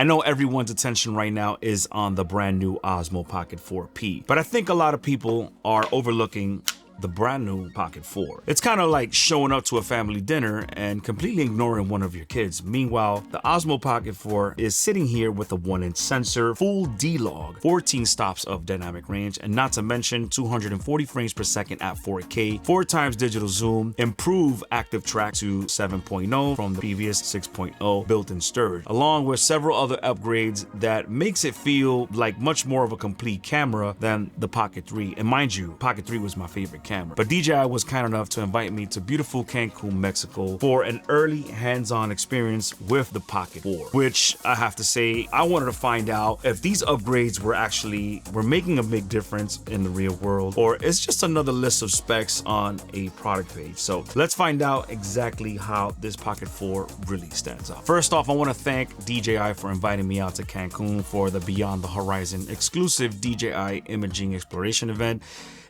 I know everyone's attention right now is on the brand new Osmo Pocket 4P, but I think a lot of people are overlooking the brand new Pocket 4. It's kind of like showing up to a family dinner and completely ignoring one of your kids. Meanwhile, the Osmo Pocket 4 is sitting here with a 1-inch sensor, full D-Log, 14 stops of dynamic range, and not to mention 240 frames per second at 4K, 4x digital zoom, improved ActiveTrack to 7.0 from the previous 6.0 built-in storage, along with several other upgrades that makes it feel like much more of a complete camera than the Pocket 3. And mind you, Pocket 3 was my favorite camera. But DJI was kind enough to invite me to beautiful Cancun, Mexico for an early hands-on experience with the Pocket 4, which I have to say, I wanted to find out if these upgrades were making a big difference in the real world, or it's just another list of specs on a product page. So let's find out exactly how this Pocket 4 really stands out. First off, I want to thank DJI for inviting me out to Cancun for the Beyond the Horizon exclusive DJI imaging exploration event.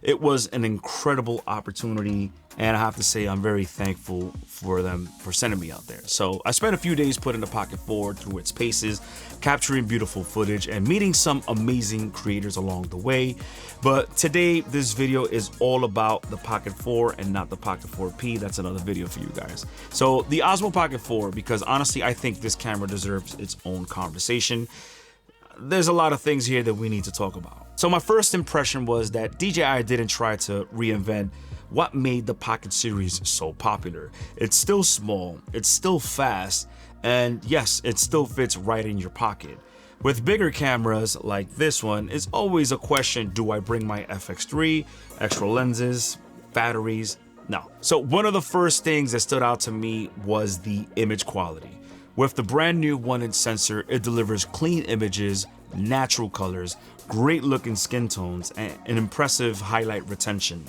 It was an incredible opportunity, and I have to say I'm very thankful for them for sending me out there. So I spent a few days putting the Pocket 4 through its paces, capturing beautiful footage and meeting some amazing creators along the way. But today, this video is all about the Pocket 4 and not the Pocket 4P. That's another video for you guys. So the Osmo Pocket 4, because honestly, I think this camera deserves its own conversation. There's a lot of things here that we need to talk about. So my first impression was that DJI didn't try to reinvent what made the Pocket series so popular. It's still small, it's still fast, and yes, it still fits right in your pocket. With bigger cameras like this one, it's always a question, do I bring my FX3, extra lenses, batteries? No. So one of the first things that stood out to me was the image quality. With the brand new 1-inch sensor, it delivers clean images, natural colors, great looking skin tones, and an impressive highlight retention.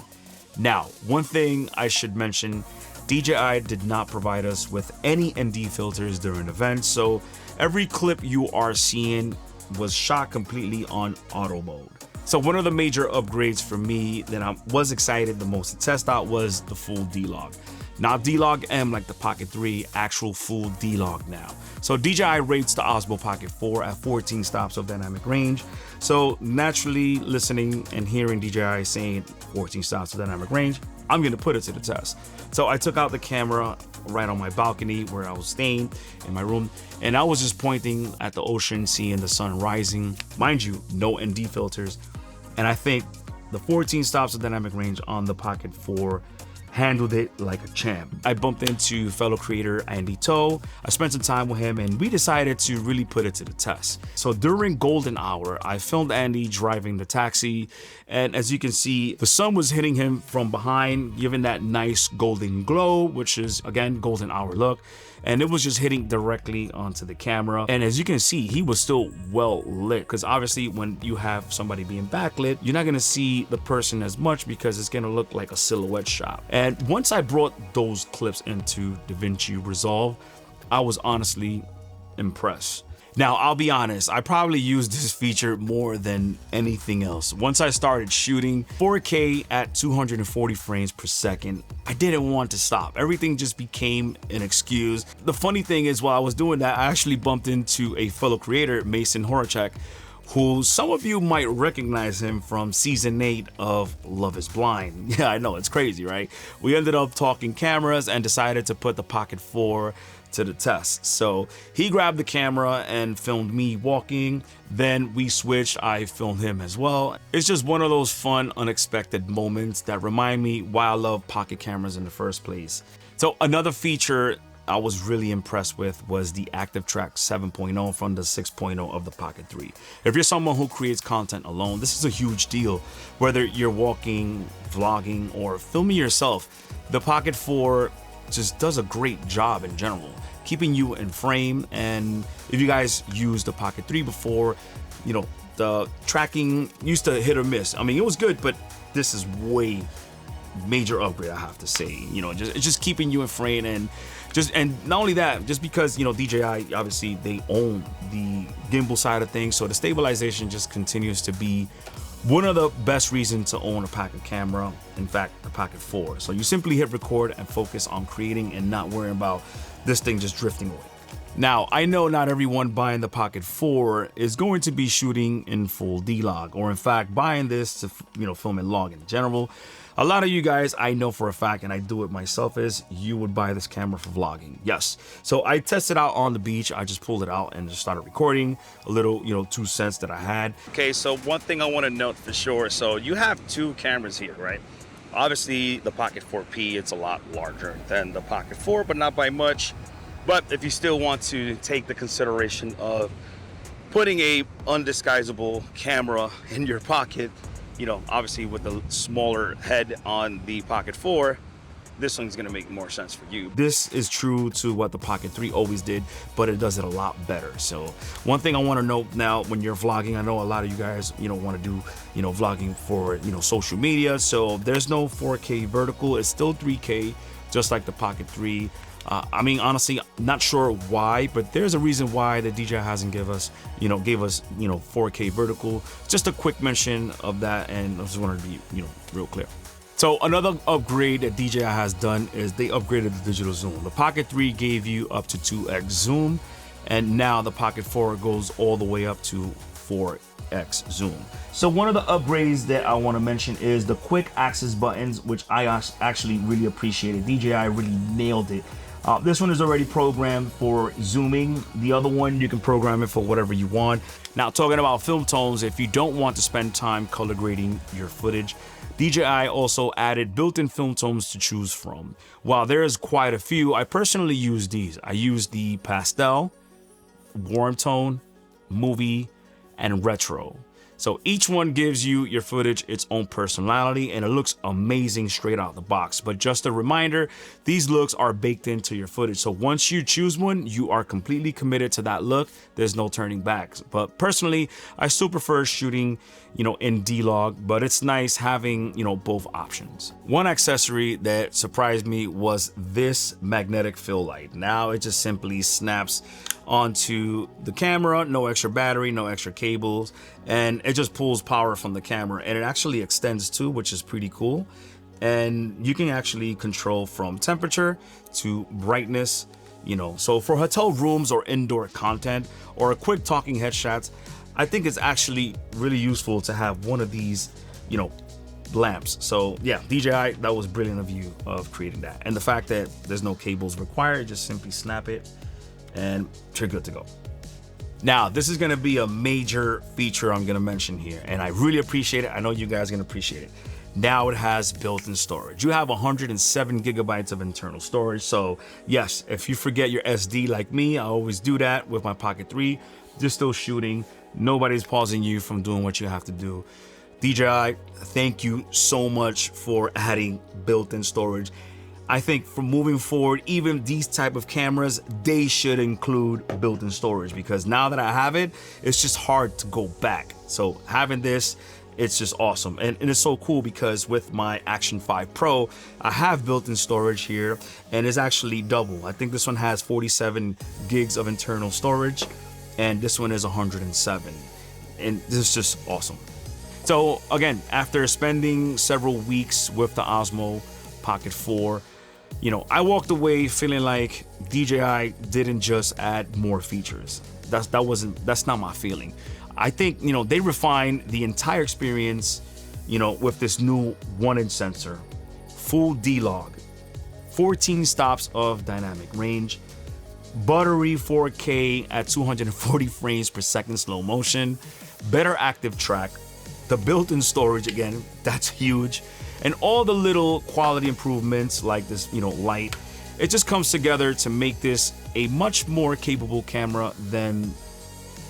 Now, one thing I should mention, DJI did not provide us with any ND filters during the event, so every clip you are seeing was shot completely on auto mode. So one of the major upgrades for me that I was excited the most to test out was the full D-Log. Not D-Log M like the Pocket 3, actual full D-Log now. So DJI rates the Osmo Pocket 4 at 14 stops of dynamic range. So naturally, listening and hearing DJI saying 14 stops of dynamic range, I'm gonna put it to the test. So I took out the camera right on my balcony where I was staying in my room, and I was just pointing at the ocean, seeing the sun rising. Mind you, no ND filters. And I think the 14 stops of dynamic range on the Pocket 4 handled it like a champ. I bumped into fellow creator Andy Toe. I spent some time with him and we decided to really put it to the test. So during golden hour, I filmed Andy driving the taxi, and as you can see, the sun was hitting him from behind, giving that nice golden glow, which is again golden hour look. And it was just hitting directly onto the camera. And as you can see, he was still well lit, because obviously when you have somebody being backlit, you're not gonna see the person as much because it's gonna look like a silhouette shot. And once I brought those clips into DaVinci Resolve, I was honestly impressed. Now, I'll be honest, I probably used this feature more than anything else. Once I started shooting 4K at 240 frames per second, I didn't want to stop. Everything just became an excuse. The funny thing is, while I was doing that, I actually bumped into a fellow creator, Mason Horacek, who some of you might recognize him from season 8 of Love is Blind. Yeah, I know, it's crazy, right? We ended up talking cameras and decided to put the Pocket 4 to the test. So he grabbed the camera and filmed me walking. Then we switched, I filmed him as well. It's just one of those fun, unexpected moments that remind me why I love pocket cameras in the first place. So another feature I was really impressed with was the ActiveTrack 7.0 from the 6.0 of the Pocket 3. If you're someone who creates content alone, this is a huge deal. Whether you're walking, vlogging, or filming yourself, the Pocket 4 just does a great job in general, keeping you in frame. And if you guys used the Pocket 3 before, you know, the tracking used to hit or miss. I mean, it was good, but this is way major upgrade, I have to say. You know, it's just keeping you in frame, and not only that, just because, you know, DJI, obviously they own the gimbal side of things, so the stabilization just continues to be one of the best reasons to own a Pocket camera, in fact, the Pocket 4. So you simply hit record and focus on creating and not worrying about this thing just drifting away. Now, I know not everyone buying the Pocket 4 is going to be shooting in full D-Log, or in fact buying this to film and log in general. A lot of you guys, I know for a fact, and I do it myself, is you would buy this camera for vlogging. Yes. So I tested out on the beach. I just pulled it out and just started recording a little, 2 cents that I had. Okay, so one thing I want to note for sure. So you have 2 cameras here, right? Obviously, the Pocket 4P, it's a lot larger than the Pocket 4, but not by much. But if you still want to take the consideration of putting a undisguisable camera in your pocket, obviously with the smaller head on the Pocket 4, this one's gonna make more sense for you. This is true to what the Pocket 3 always did, but it does it a lot better. So one thing I wanna note now, when you're vlogging, I know a lot of you guys, wanna do, vlogging for, social media. So there's no 4K vertical, it's still 3K, just like the Pocket 3. I mean, honestly, not sure why, but there's a reason why the DJI hasn't gave us 4K vertical. Just a quick mention of that, and I just wanted to be, real clear. So another upgrade that DJI has done is they upgraded the digital zoom. The Pocket 3 gave you up to 2x zoom, and now the Pocket 4 goes all the way up to 4x zoom. So one of the upgrades that I want to mention is the quick access buttons, which I actually really appreciated. DJI really nailed it. This one is already programmed for zooming. The other one, you can program it for whatever you want. Now, talking about film tones, if you don't want to spend time color grading your footage, DJI also added built-in film tones to choose from. While there is quite a few, I personally use these. I use the pastel, warm tone, movie, and retro. So each one gives you your footage its own personality, and it looks amazing straight out the box. But just a reminder, these looks are baked into your footage. So once you choose one, you are completely committed to that look. There's no turning back. But personally, I still prefer shooting, in D-Log, but it's nice having, both options. One accessory that surprised me was this magnetic fill light. Now it just simply snaps onto the camera, no extra battery, no extra cables, and it just pulls power from the camera, and it actually extends too, which is pretty cool. And you can actually control from temperature to brightness, so for hotel rooms or indoor content or a quick talking headshots, I think it's actually really useful to have one of these, lamps. So yeah, DJI, that was brilliant of you of creating that. And the fact that there's no cables required, just simply snap it and you're good to go. Now, this is gonna be a major feature I'm gonna mention here, and I really appreciate it. I know you guys are gonna appreciate it. Now it has built-in storage. You have 107 gigabytes of internal storage. So yes, if you forget your SD like me, I always do that with my Pocket 3. You're still shooting. Nobody's pausing you from doing what you have to do. DJI, thank you so much for adding built-in storage. I think for moving forward, even these type of cameras, they should include built-in storage, because now that I have it, it's just hard to go back. So having this, it's just awesome. And it's so cool because with my Action 5 Pro, I have built-in storage here, and it's actually double. I think this one has 47 gigs of internal storage, and this one is 107. And this is just awesome. So again, after spending several weeks with the Osmo Pocket 4, I walked away feeling like DJI didn't just add more features. That's not my feeling. I think, they refined the entire experience, with this new 1-inch sensor, full D-Log, 14 stops of dynamic range, buttery 4K at 240 frames per second slow motion, better ActiveTrack, the built-in storage, again, that's huge, and all the little quality improvements like this, light. It just comes together to make this a much more capable camera than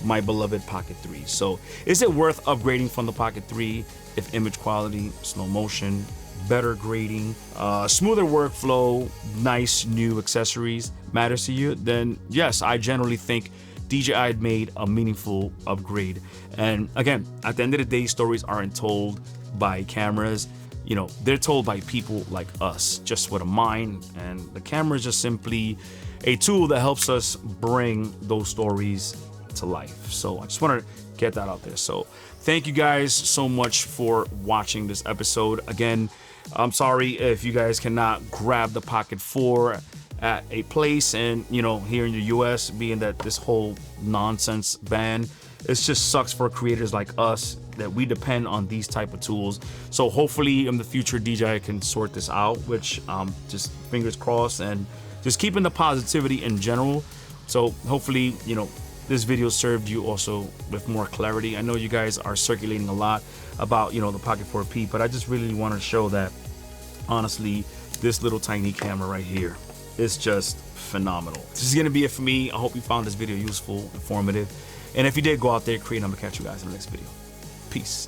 my beloved Pocket 3. So is it worth upgrading from the Pocket 3 if image quality, slow motion, better grading, smoother workflow, nice new accessories matters to you? Then yes, I generally think DJI made a meaningful upgrade. And again, at the end of the day, stories aren't told by cameras. They're told by people like us, just with a mind, and the camera is just simply a tool that helps us bring those stories to life. So I just wanted to get that out there. So thank you guys so much for watching this episode. Again, I'm sorry if you guys cannot grab the Pocket 4 at a place, and you know, here in the US, being that this whole nonsense ban, it just sucks for creators like us that we depend on these type of tools. So hopefully in the future DJI can sort this out, which just fingers crossed, and just keeping the positivity in general. So hopefully, you know, this video served you also with more clarity. I know you guys are circulating a lot about, you know, the Pocket 4P, but I just really want to show that honestly, this little tiny camera right here is just phenomenal. This is gonna be it for me. I hope you found this video useful, informative. And if you did, go out there, create, and I'm gonna catch you guys in the next video. Peace.